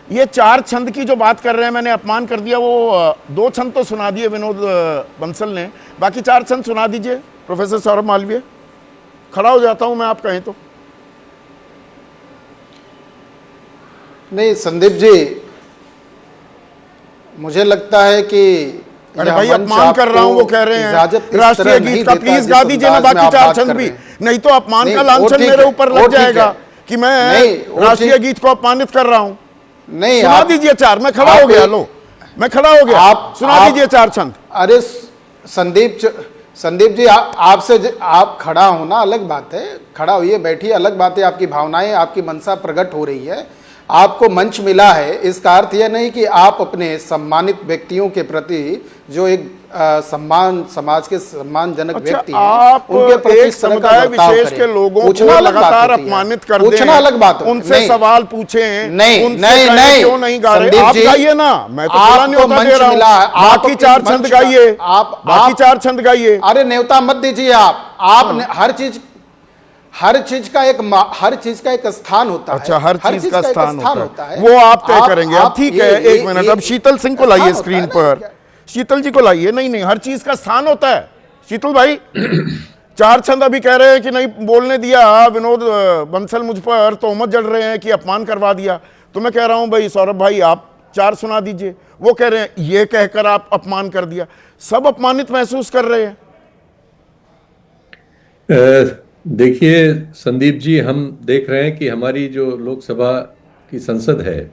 ये 4 छंद की जो बात कर रहे हैं, मैंने अपमान कर दिया, वो 2 छंद तो सुना दिए विनोद बंसल ने, बाकी 4 छंद सुना दीजिए प्रोफेसर सौरभ मालवीय। खड़ा हो जाता हूं मैं, आप कहें तो। नहीं संदीप जी, मुझे लगता है कि अरे भाई अपमान कर रहा हूं, वो कह रहे हैं राष्ट्रीय गीत का प्लीज गा दीजिए ना, बाकी 4 छंद भी, नहीं तो अपमान का लांछन मेरे ऊपर लग जाएगा कि मैं राष्ट्रीय गीत को अपमानित कर रहा हूं। नहीं सुना दीजिए 4, मैं खड़ा हो गया, लो मैं खड़ा हो गया, आप सुना दीजिए 4 छंद। अरे संदीप जी, आपसे आप खड़ा होना अलग बात है, खड़ा होइए, बैठिए, अलग बात है, आपकी भावनाएं, आपकी मनसा प्रकट हो रही है, आपको मंच मिला है, इसका अर्थ यह नहीं कि आप अपने सम्मानित व्यक्तियों के प्रति, जो एक सम्मान, समाज के सम्मानजनक व्यक्ति हैं, उनके प्रति एक समुदाय विशेष के लोगों को लगातार अपमानित कर दें, पूछना अलग बात है, उनसे सवाल पूछें, नहीं क्यों नहीं गा रहे? आप गाइए ना, मैं तो पूरा न्योता दे रहा हूं, बाकी 4 छंद गाइए, बाकी 4 छंद गाइए। अरे न्योता मत दीजिए आप हर चीज का एक स्थान होता है। अच्छा, हर चीज का स्थान होता है, वो आप तय करेंगे। अब ठीक है, एक मिनट, अब शीतल सिंह को लाइए स्क्रीन पर, शीतल जी को लाइए। नहीं, हर चीज का स्थान होता है शीतल भाई। 4 छंद अभी कह रहे हैं कि नहीं बोलने दिया, विनोद बंसल मुझ पर तोहमत जड़ रहे हैं कि अपमान करवा दिया, तो मैं कह रहा हूं भाई सौरभ भाई आप 4 सुना दीजिए। वो कह रहे हैं ये कहकर आप अपमान कर दिया, सब अपमानित महसूस कर रहे हैं। देखिए संदीप जी, हम देख रहे हैं कि हमारी जो लोकसभा की संसद है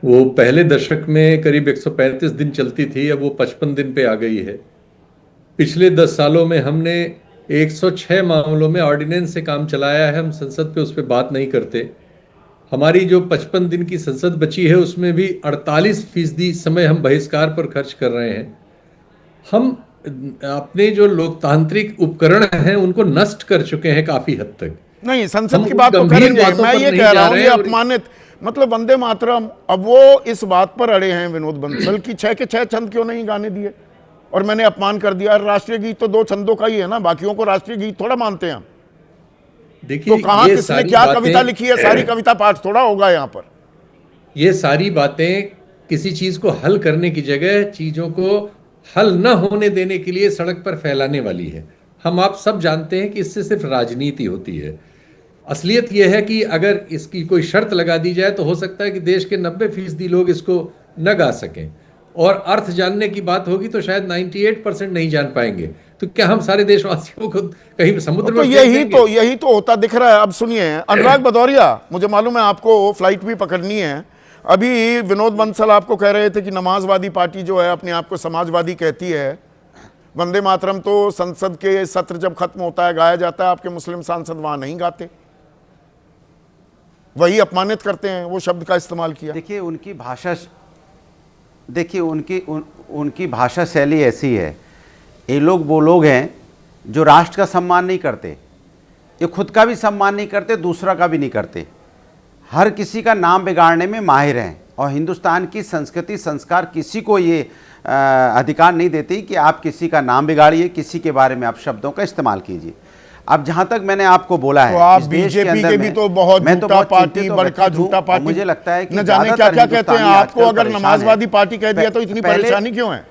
वो पहले दशक में करीब 135 दिन चलती थी, अब वो 55 दिन पे आ गई है। पिछले 10 सालों में हमने 106 मामलों में ऑर्डिनेंस से काम चलाया है, हम संसद पे उस पर बात नहीं करते। हमारी जो 55 दिन की संसद बची है उसमें भी 48% समय हम बहिष्कार पर खर्च कर रहे हैं। हम अपने जो लोकतांत्रिक उपकरण हैं उनको नष्ट कर चुके हैं काफी हद तक। नहीं, संसद की बात तो करेंगे, मैं ये कह रहा हूं ये अपमानित, मतलब वंदे मातरम, अब वो इस बात पर अड़े हैं विनोद बंसल की 6 के 6 छंद क्यों नहीं गाने दिए, और मैंने अपमान कर दिया। राष्ट्रीय गीत तो 2 छंदों का ही है ना, बाकियों को राष्ट्रीय गीत थोड़ा मानते हैं। देखिए, तो कहां किसने क्या कविता लिखी है, सारी कविता पाठ थोड़ा होगा यहाँ पर। ये सारी बातें किसी चीज को हल करने की जगह चीजों को हल न होने देने के लिए सड़क पर फैलाने वाली है। हम आप सब जानते हैं कि इससे सिर्फ राजनीति होती है। असलियत यह है कि अगर इसकी कोई शर्त लगा दी जाए तो हो सकता है कि देश के 90% लोग इसको न गा सकें, और अर्थ जानने की बात होगी तो शायद 98% नहीं जान पाएंगे। तो क्या हम सारे देशवासियों को कहीं समुद्र में यही तो होता दिख रहा है। अब सुनिए अनुराग भदौरिया, मुझे मालूम है आपको फ्लाइट भी पकड़नी है, अभी विनोद बंसल आपको कह रहे थे कि नमाजवादी पार्टी जो है अपने आप को समाजवादी कहती है, वंदे मातरम तो संसद के सत्र जब खत्म होता है गाया जाता है, आपके मुस्लिम सांसद वहां नहीं गाते, वही अपमानित करते हैं, वो शब्द का इस्तेमाल किया। देखिए उनकी भाषा शैली ऐसी है, ये लोग वो लोग हैं जो राष्ट्र का सम्मान नहीं करते, ये खुद का भी सम्मान नहीं करते, दूसरा का भी नहीं करते, हर किसी का नाम बिगाड़ने में माहिर हैं। और हिंदुस्तान की संस्कृति संस्कार किसी को ये अधिकार नहीं देती कि आप किसी का नाम बिगाड़िए, किसी के बारे में आप शब्दों का इस्तेमाल कीजिए। अब जहां तक मैंने आपको बोला है, तो आप बीजेपी के भी तो बहुत झूठा पार्टी, बड़का झूठा पार्टी, मुझे लगता है कि न जाने क्या क्या कहते हैं। आपको अगर नमाजवादी पार्टी कह दिया तो इतनी परेशानी क्यों है?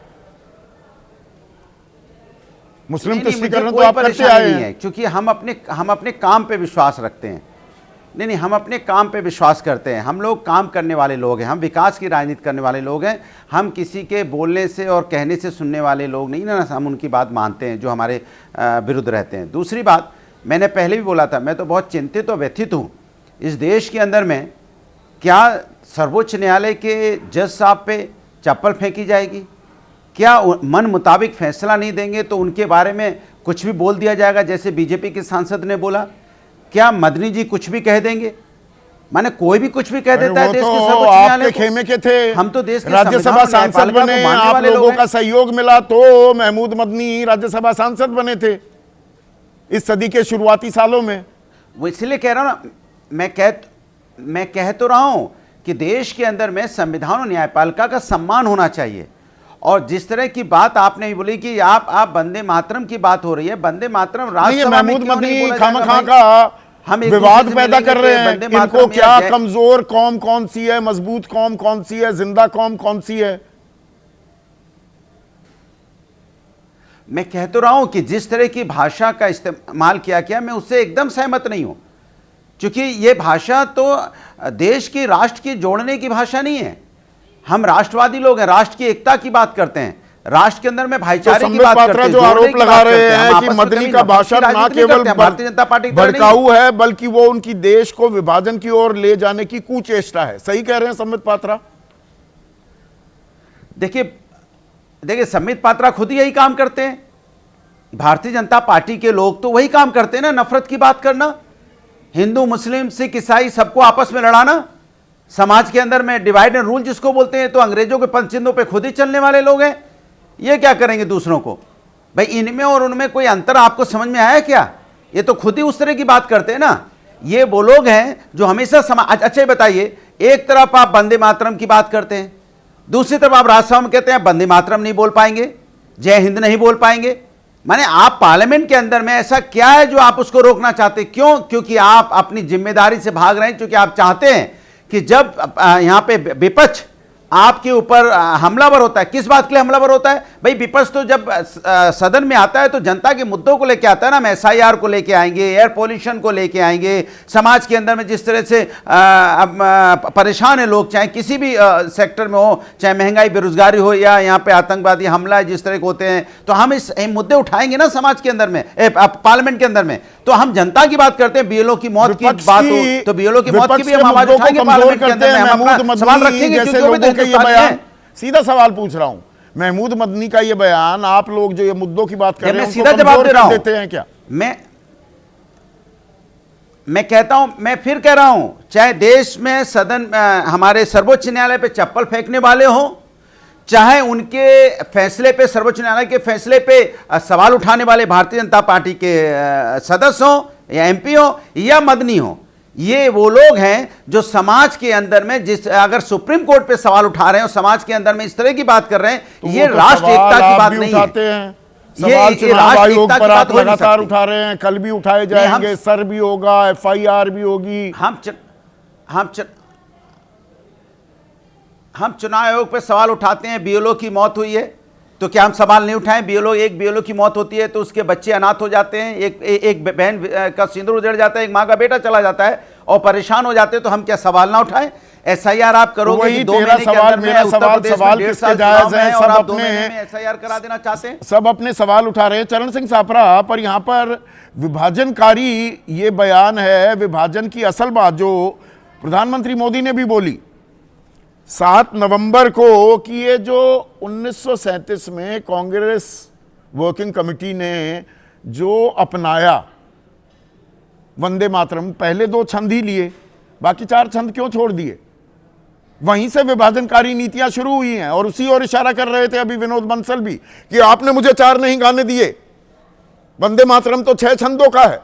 मुस्लिम तुष्टीकरण तो आप करते आए हैं। क्योंकि हम अपने काम पे विश्वास रखते हैं। नहीं, हम अपने काम पे विश्वास करते हैं। हम लोग काम करने वाले लोग हैं, हम विकास की राजनीति करने वाले लोग हैं। हम किसी के बोलने से और कहने से सुनने वाले लोग नहीं ना, हम उनकी बात मानते हैं जो हमारे विरुद्ध रहते हैं। दूसरी बात, मैंने पहले भी बोला था, मैं तो बहुत चिंतित और व्यथित हूँ। इस देश के अंदर में क्या सर्वोच्च न्यायालय के जज साहब पे चप्पल फेंकी जाएगी? क्या मन मुताबिक फैसला नहीं देंगे तो उनके बारे में कुछ भी बोल दिया जाएगा, जैसे बीजेपी के सांसद ने बोला? क्या मदनी जी कुछ भी कह देंगे? माने कोई भी कुछ भी कह देता है देश के सर्वोच्च न्यायालय को। खेमे के थे, हम तो देश के राज्यसभा सांसद बने, आप लोगों का सहयोग मिला तो महमूद मदनी राज्यसभा सांसद बने थे इस सदी के शुरुआती सालों में। वो इसलिए कह रहा हूं ना, मैं कह तो रहा हूं कि देश के अंदर में संविधान और न्यायपालिका का सम्मान होना चाहिए। और जिस तरह की बात आपने बोली कि आप वंदे मातरम की बात हो रही है, वंदे मातरम राज्यसभा में महमूद मदनी खामखा का हम एक विवाद दूसरे से पैदा मिलेंगे कर तो रहे ये हैं। वंदे इनको मातरम क्या या जय- कमजोर कौम कौन सी है, मजबूत कौम कौन सी है, जिंदा कौम कौन सी है? मैं कह तो रहा हूं कि जिस तरह की भाषा का इस्तेमाल किया गया, मैं उससे एकदम सहमत नहीं हूं, क्योंकि ये भाषा तो देश की, राष्ट्र की जोड़ने की भाषा नहीं है। हम राष्ट्रवादी लोग हैं, राष्ट्र की एकता की बात करते हैं, राष्ट्र के अंदर में तो भाईचारे की संबित बात करते पात्रा हैं, जो जोड़ने आरोप की लगा बात रहे करते हैं हम कि आपस में मदनी कभी का नफरत की भाषण ना राजनीति नहीं केवल करते हैं, भारतीय जनता पार्टी की तरह नहीं। भड़काऊ है, बल्कि वो उनकी देश को विभाजन की ओर ले जाने की कुचेष्टा है। सही कह रहे हैं संबित पात्रा? देखिए संबित पात्रा खुद ही यही काम करते हैं। भारतीय जनता पार्टी के लोग तो वही काम करते हैं ना, नफरत की बात करना, हिंदू मुस्लिम सिख ईसाई सबको आपस में लड़ाना, समाज के अंदर में डिवाइड एंड रूल जिसको बोलते हैं। तो अंग्रेजों के पंचिंदों पे खुद ही चलने वाले लोग हैं, ये क्या करेंगे दूसरों को? भाई इनमें और उनमें कोई अंतर आपको समझ में आया क्या? ये तो खुद ही उस तरह की बात करते हैं ना। ये वो लोग हैं जो हमेशा अच्छा ये बताइए, एक तरफ आप वंदे मातरम की बात करते हैं, दूसरी तरफ आप राज्यसभा में कहते हैं वंदे मातरम नहीं बोल पाएंगे, जय हिंद नहीं बोल पाएंगे। माने आप पार्लियामेंट के अंदर में ऐसा क्या है जो आप उसको रोकना चाहते हैं? क्यों? क्योंकि आप अपनी जिम्मेदारी से भाग रहे हैं, क्योंकि आप चाहते हैं कि जब यहां पे विपक्ष आपके ऊपर हमलावर होता है। किस बात के लिए हमलावर होता है? भाई विपक्ष तो जब सदन में आता है तो जनता के मुद्दों को लेके आता है ना। हम SIR को लेके आएंगे, एयर पोल्यूशन को लेके आएंगे, समाज के अंदर में जिस तरह से परेशान है लोग, चाहे किसी भी सेक्टर में हो, चाहे महंगाई बेरोजगारी हो या यहाँ पे आतंकवादी हमला जिस तरह के होते हैं, तो हम इस मुद्दे उठाएंगे ना समाज के अंदर में, पार्लियामेंट के अंदर में। तो हम जनता की बात करते हैं, BLO की मौत की बात हो तो BLO की मौत की भी हम आवाज उठाएंगे पार्लियामेंट के अंदर में, हम अपना सवाल रखेंगे, क्योंकि वो भी तो हिंदुस्तानी है। सीधा सवाल पूछ रहा हूं, महमूद मदनी का ये बयान, आप लोग जो ये मुद्दों की बात कर रहे हैं, मैं सीधा जवाब दे रहा हूं, देते हैं क्या? मैं कहता हूं, मैं फिर कह रहा हूं, चाहे देश में सदन हमारे सर्वोच्च न्यायालय पे चप्पल फेंकने वाले हो, चाहे उनके फैसले पे, सर्वोच्च न्यायालय के फैसले पे सवाल उठाने वाले भारतीय जनता पार्टी के सदस्य हो या MP हो या मदनी हो, ये वो लोग हैं जो समाज के अंदर में अगर सुप्रीम कोर्ट पे सवाल उठा रहे हैं और समाज के अंदर में इस तरह की बात कर रहे हैं, तो ये राष्ट्र एकता की बात नहीं है। सवाल चुनाव आयोग पर आप लगातार सकती। उठा रहे हैं, कल भी उठाए जाएंगे, सर भी होगा, FIR भी होगी। हम चुनाव आयोग पे सवाल उठाते हैं, BLO की मौत हुई है तो क्या हम सवाल नहीं उठाएं? एक BLO की मौत होती है तो उसके बच्चे अनाथ हो जाते हैं, एक बहन का सिंदूर उजड़ जाता है, एक माँ का बेटा चला जाता है और परेशान हो जाते हैं, तो हम क्या सवाल ना उठाएं? SIR आप करोगे कि 2 महीने के अंदर में उत्तर प्रदेश में 1.5 साल चुनाव है और आप 2 महीने में SIR करा देना चाहते हैं? सब अपने सवाल उठा रहे हैं। चरण सिंह सापरा, पर यहां पर विभाजनकारी ये बयान है, विभाजन की असल बात जो प्रधानमंत्री मोदी ने भी बोली 7 नवंबर को, कि ये जो 1937 में कांग्रेस वर्किंग कमेटी ने जो अपनाया वंदे मातरम, पहले 2 छंद ही लिए, बाकी 4 छंद क्यों छोड़ दिए? वहीं से विभाजनकारी नीतियां शुरू हुई हैं। और उसी ओर इशारा कर रहे थे अभी विनोद बंसल भी, कि आपने मुझे 4 नहीं गाने दिए, वंदे मातरम तो 6 छंदों का है।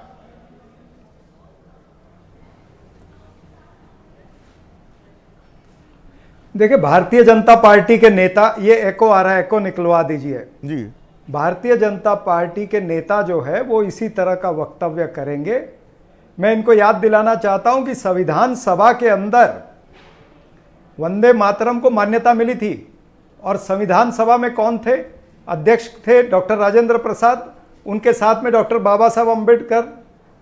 देखिए, भारतीय जनता पार्टी के नेता, ये एको आ रहा है, एको निकलवा दीजिए जी। भारतीय जनता पार्टी के नेता जो है वो इसी तरह का वक्तव्य करेंगे। मैं इनको याद दिलाना चाहता हूं कि संविधान सभा के अंदर वंदे मातरम को मान्यता मिली थी, और संविधान सभा में कौन थे? अध्यक्ष थे डॉक्टर राजेंद्र प्रसाद, उनके साथ में डॉक्टर बाबा साहब अम्बेडकर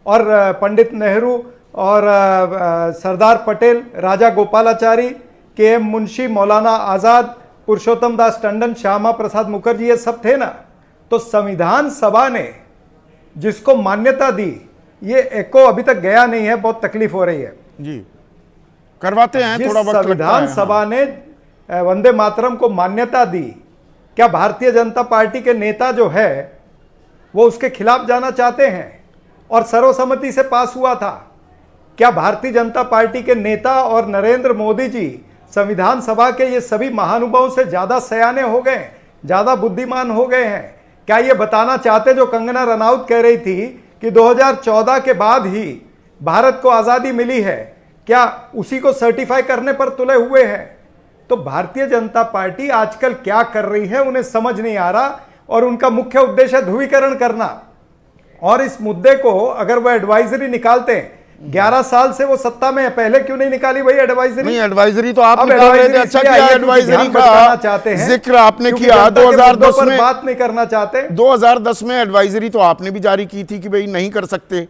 और पंडित नेहरू और सरदार पटेल, राजा गोपालाचारी, KM मुंशी, मौलाना आज़ाद, पुरुषोत्तम दास टंडन, श्यामा प्रसाद मुखर्जी, ये सब थे ना। तो संविधान सभा ने जिसको मान्यता दी, ये एको अभी तक गया नहीं है, बहुत तकलीफ हो रही है जी, करवाते हैं, थोड़ा वक्त लगता है। संविधान सभा ने वंदे मातरम को मान्यता दी, क्या भारतीय जनता पार्टी के नेता जो है वो उसके खिलाफ जाना चाहते हैं? और सर्वसम्मति से पास हुआ था। क्या भारतीय जनता पार्टी के नेता और नरेंद्र मोदी जी संविधान सभा के ये सभी महानुभावों से ज्यादा सयाने हो गए, ज्यादा बुद्धिमान हो गए हैं? क्या ये बताना चाहते जो कंगना रनौत कह रही थी कि 2014 के बाद ही भारत को आजादी मिली है, क्या उसी को सर्टिफाई करने पर तुले हुए हैं? तो भारतीय जनता पार्टी आजकल क्या कर रही है उन्हें समझ नहीं आ रहा, और उनका मुख्य उद्देश्य ध्रुवीकरण करना। और इस मुद्दे को अगर वह एडवाइजरी निकालते हैं, 11 साल से वो सत्ता में है, पहले क्यों नहीं निकाली भाई एडवाइजरी? नहीं, एडवाइजरी तो आप अब निकाल रहे थे। एडवाइजरी अच्छा इसलिए किया आई है क्योंकि एडवाइजरी ध्यान भटकाना का चाहते हैं, जिक्र आपने क्योंकि किया। जनता के मुद्दों 2010 पर में बात नहीं करना चाहते। 2010 में एडवाइजरी तो आपने भी जारी की थी कि भाई नहीं कर सकते,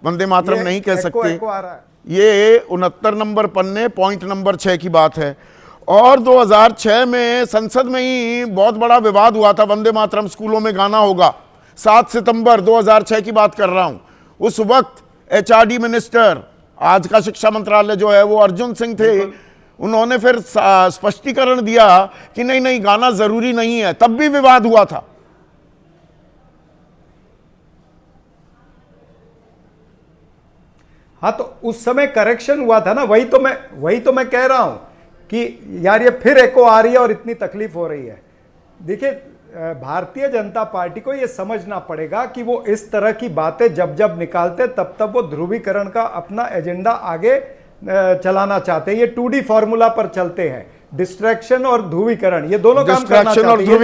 वंदे मातरम ये नहीं कह सकते। एको आ रहा है। ये 69 नंबर पन्ने पॉइंट नंबर 6 की बात है। और 2006 में संसद में ही बहुत बड़ा विवाद हुआ था, वंदे मातरम स्कूलों में गाना होगा। 7 सितंबर 2006 की बात कर रहा हूं। उस वक्त एचआरडी मिनिस्टर, आज का शिक्षा मंत्रालय जो है, वो अर्जुन सिंह थे। उन्होंने फिर स्पष्टीकरण दिया कि नहीं नहीं, गाना जरूरी नहीं है, तब भी विवाद हुआ था। हाँ, तो उस समय करेक्शन हुआ था ना, वही तो मैं कह रहा हूं कि यार ये फिर एको आ रही है और इतनी तकलीफ हो रही है। देखिए, भारतीय जनता पार्टी को ये समझना पड़ेगा कि वो इस तरह की बातें जब जब निकालते तब तब वो ध्रुवीकरण का अपना एजेंडा आगे चलाना चाहते हैं। ये 2D फॉर्मूला पर चलते हैं, डिस्ट्रैक्शन और ध्रुवीकरण, ये दोनों काम करना चाहते हैं।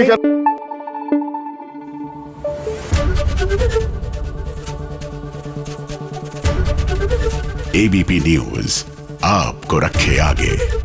एबीपी न्यूज आपको रखे आगे।